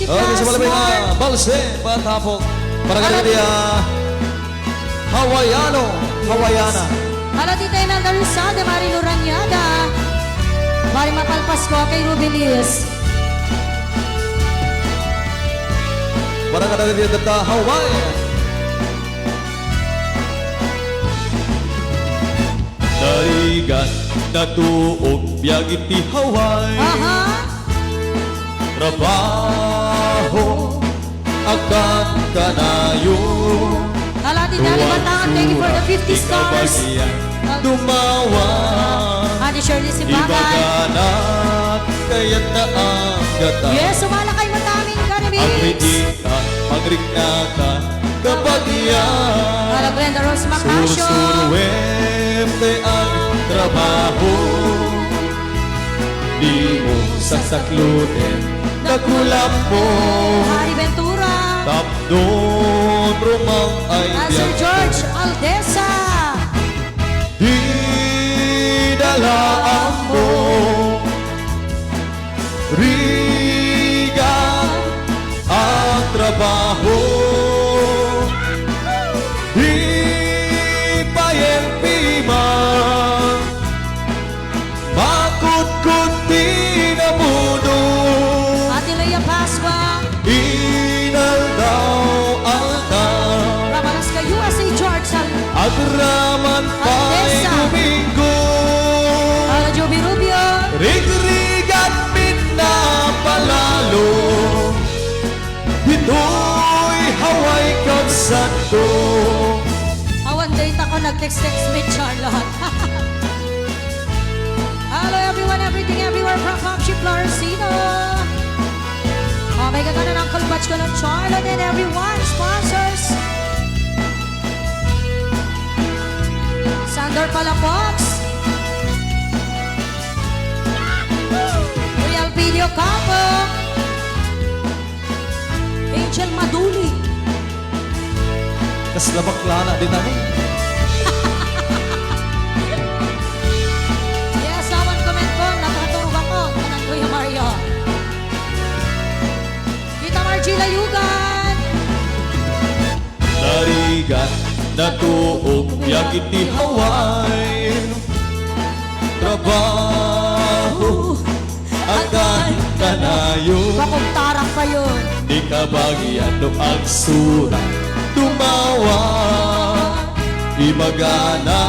Oke, sebalabay na balse patapok para kali dia Hawaiana. Halo Tita Imelda Rizada, Marilo Ranyada, Mari Mapalpas ko kay Ruby Liz. Para kali dia tata Hawaii. Darigan natuog biyagit ti Hawaii. Aha. Trabaho akan kanayo. Halo Tita Libataan, thank you for the 50 stars. Dumawa Ate Shirley Sibagay. Ibaganak kaya't naagatan. Yes, sumalakay mataming karibis. Magrignatan kapag iyan. Halo Glenda Rose Macasio. Susuruem kay ang trabaho. Di mo sasaklutin nakulam mo. Hari Ventura. Tapdon rumang ay Sir George Aldesa. Didalaan mo Rigan ang trabaho. Ipayempi man makut-kuti na mundo. Ate Leia Pasqua. Inal daw altar Ramalas ka USA George Agraman pa'y Aldesa. Domingo. Halo Joby Rubio. Rigrigat pinapalalo. Ito'y Hawaii Kapsat ko. One date ako nag-text-text with Charlotte. Hello everyone, everything, everywhere from Popshi Florcino. May gagana ng kalbatch ko ng Charlotte and everyone, sponsors. Sandor Palafox. Real Video Campo. Angel Maduli. Kas labak-lana din ako. Yes, awan comment ko, nakatulog ako. Kanang Kuya Mario. Kita Margie Layugan. Narigan natuog yakit ti Hawaii. Trabaho akan kanayo. Bakong tarang pa yun. Di ka bagyan ng agsura tumawa. Ibagana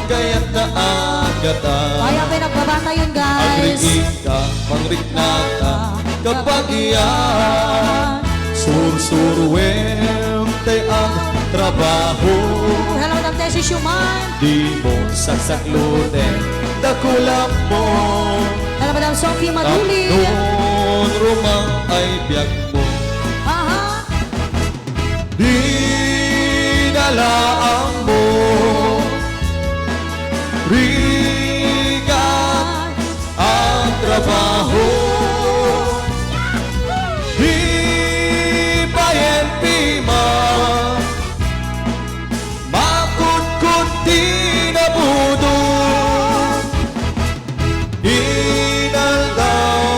kaya't naagatan. Kaya pinagbabata yun guys. Agriging ka, mangriknata kapag iyan. Sursuruem tay ang trabaho. Hello, Dagdesi Shuman. Di mo sasakluten dakulam mo. Hello, Madam Sophie Maduli. Tapnon rumang ay biyag mo. Aha. Dinalaan mo Rigan ang trabaho. Ipayempi man makut-kuti na budo. Inaldaw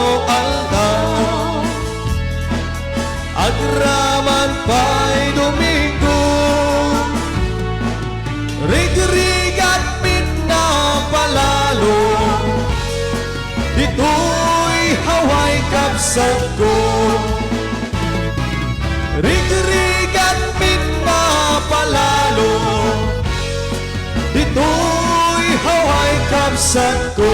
Agraman pa'y Domingo. Rigrigat pinapalalo. Ito'y Hawaii Kapsat ko. Rigrigat pinapalalo. Ito'y Hawaii Kapsat ko.